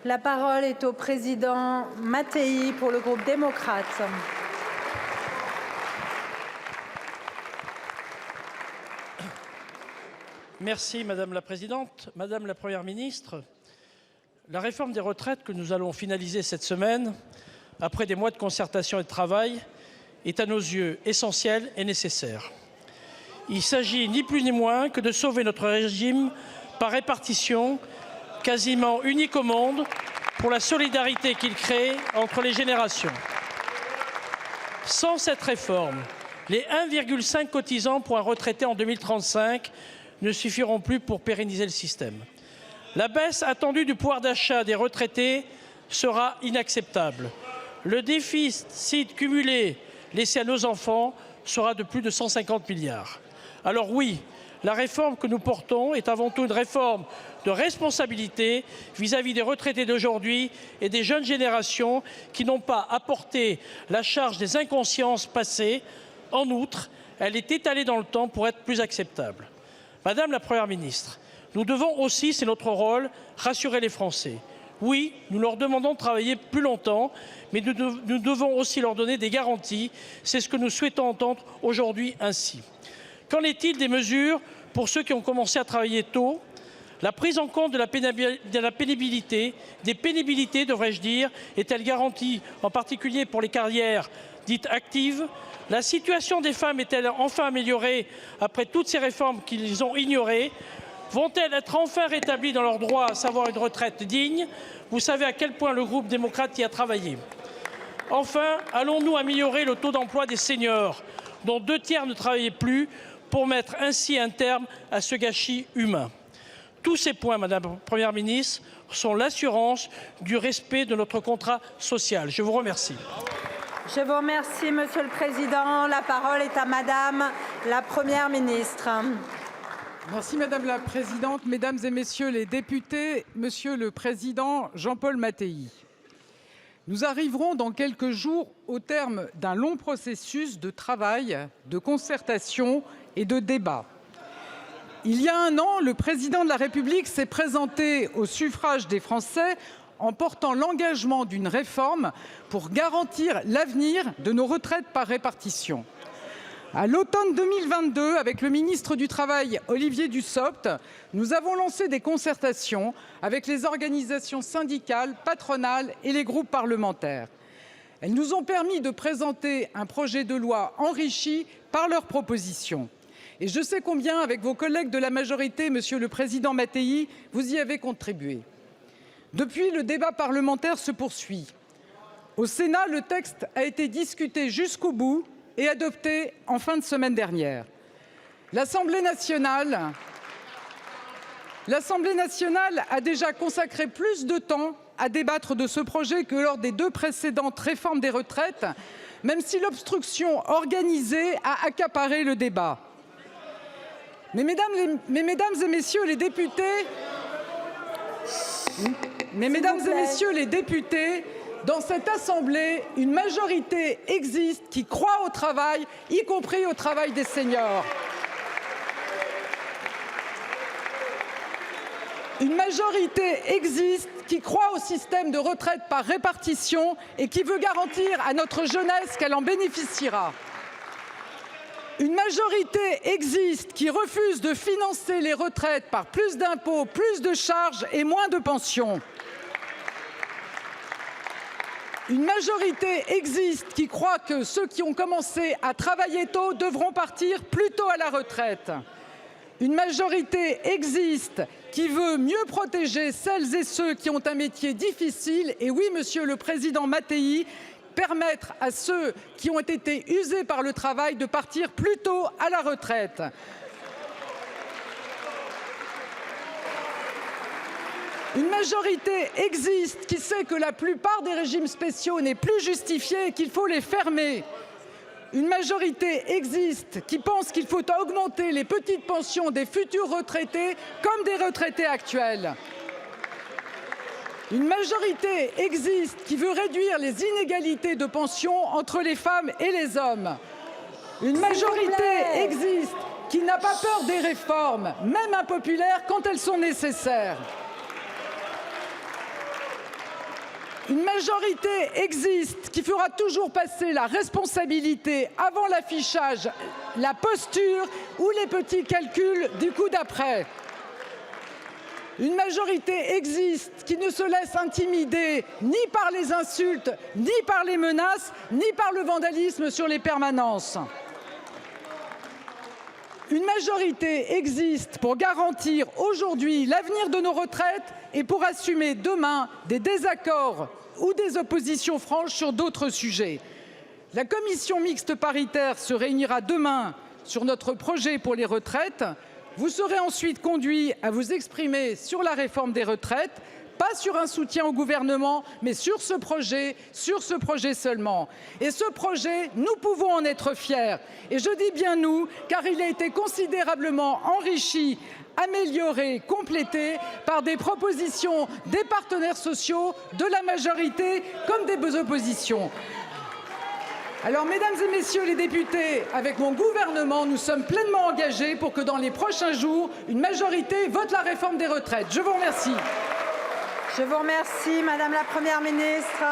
La parole est au président Mattei pour le groupe démocrate. Merci Madame la Présidente. Madame la Première ministre, la réforme des retraites que nous allons finaliser cette semaine, après des mois de concertation et de travail, est à nos yeux essentielle et nécessaire. Il s'agit ni plus ni moins que de sauver notre régime par répartition, quasiment unique au monde, pour la solidarité qu'il crée entre les générations. Sans cette réforme, les 1,5 cotisants pour un retraité en 2035 ne suffiront plus pour pérenniser le système. La baisse attendue du pouvoir d'achat des retraités sera inacceptable. Le déficit cumulé laissé à nos enfants sera de plus de 150 milliards. Alors oui, la réforme que nous portons est avant tout une réforme de responsabilité vis-à-vis des retraités d'aujourd'hui et des jeunes générations qui n'ont pas à porter la charge des inconsciences passées. En outre, elle est étalée dans le temps pour être plus acceptable. Madame la Première ministre, nous devons aussi, c'est notre rôle, rassurer les Français. Oui, nous leur demandons de travailler plus longtemps, mais nous devons aussi leur donner des garanties. C'est ce que nous souhaitons entendre aujourd'hui ainsi. Qu'en est-il des mesures pour ceux qui ont commencé à travailler tôt? La prise en compte de la pénibilité, des pénibilités, devrais-je dire, est-elle garantie, en particulier pour les carrières dites actives? La situation des femmes est-elle enfin améliorée après toutes ces réformes qu'ils ont ignorées? Vont-elles être enfin rétablies dans leurs droits, à savoir une retraite digne? Vous savez à quel point le groupe démocrate y a travaillé. Enfin, allons-nous améliorer le taux d'emploi des seniors, dont 2 tiers ne travaillaient plus, pour mettre ainsi un terme à ce gâchis humain? Tous ces points, Madame la Première ministre, sont l'assurance du respect de notre contrat social. Je vous remercie. Je vous remercie, Monsieur le Président. La parole est à Madame la Première ministre. Merci Madame la Présidente, Mesdames et Messieurs les députés, Monsieur le Président Jean-Paul Mattei. Nous arriverons dans quelques jours au terme d'un long processus de travail, de concertation et de débat. Il y a un an, le Président de la République s'est présenté au suffrage des Français en portant l'engagement d'une réforme pour garantir l'avenir de nos retraites par répartition. À l'automne 2022, avec le ministre du Travail, Olivier Dussopt, nous avons lancé des concertations avec les organisations syndicales, patronales et les groupes parlementaires. Elles nous ont permis de présenter un projet de loi enrichi par leurs propositions. Et je sais combien, avec vos collègues de la majorité, Monsieur le Président Mattei, vous y avez contribué. Depuis, le débat parlementaire se poursuit. Au Sénat, le texte a été discuté jusqu'au bout et adopté en fin de semaine dernière. L'Assemblée nationale a déjà consacré plus de temps à débattre de ce projet que lors des 2 précédentes réformes des retraites, même si l'obstruction organisée a accaparé le débat. Mais mesdames et messieurs les députés, dans cette Assemblée, une majorité existe qui croit au travail, y compris au travail des seniors. Une majorité existe qui croit au système de retraite par répartition et qui veut garantir à notre jeunesse qu'elle en bénéficiera. Une majorité existe qui refuse de financer les retraites par plus d'impôts, plus de charges et moins de pensions. Une majorité existe qui croit que ceux qui ont commencé à travailler tôt devront partir plus tôt à la retraite. Une majorité existe qui veut mieux protéger celles et ceux qui ont un métier difficile et oui, Monsieur le Président Mattei, permettre à ceux qui ont été usés par le travail de partir plus tôt à la retraite. Une majorité existe qui sait que la plupart des régimes spéciaux n'est plus justifiée et qu'il faut les fermer. Une majorité existe qui pense qu'il faut augmenter les petites pensions des futurs retraités comme des retraités actuels. Une majorité existe qui veut réduire les inégalités de pension entre les femmes et les hommes. Une majorité existe qui n'a pas peur des réformes, même impopulaires, quand elles sont nécessaires. Une majorité existe qui fera toujours passer la responsabilité avant l'affichage, la posture ou les petits calculs du coup d'après. Une majorité existe qui ne se laisse intimider ni par les insultes, ni par les menaces, ni par le vandalisme sur les permanences. Une majorité existe pour garantir aujourd'hui l'avenir de nos retraites et pour assumer demain des désaccords ou des oppositions franches sur d'autres sujets. La commission mixte paritaire se réunira demain sur notre projet pour les retraites. Vous serez ensuite conduits à vous exprimer sur la réforme des retraites, pas sur un soutien au gouvernement, mais sur ce projet seulement. Et ce projet, nous pouvons en être fiers. Et je dis bien nous, car il a été considérablement enrichi, amélioré, complété par des propositions des partenaires sociaux, de la majorité comme des oppositions. Alors, mesdames et messieurs les députés, avec mon gouvernement, nous sommes pleinement engagés pour que dans les prochains jours, une majorité vote la réforme des retraites. Je vous remercie. Je vous remercie, Madame la Première ministre.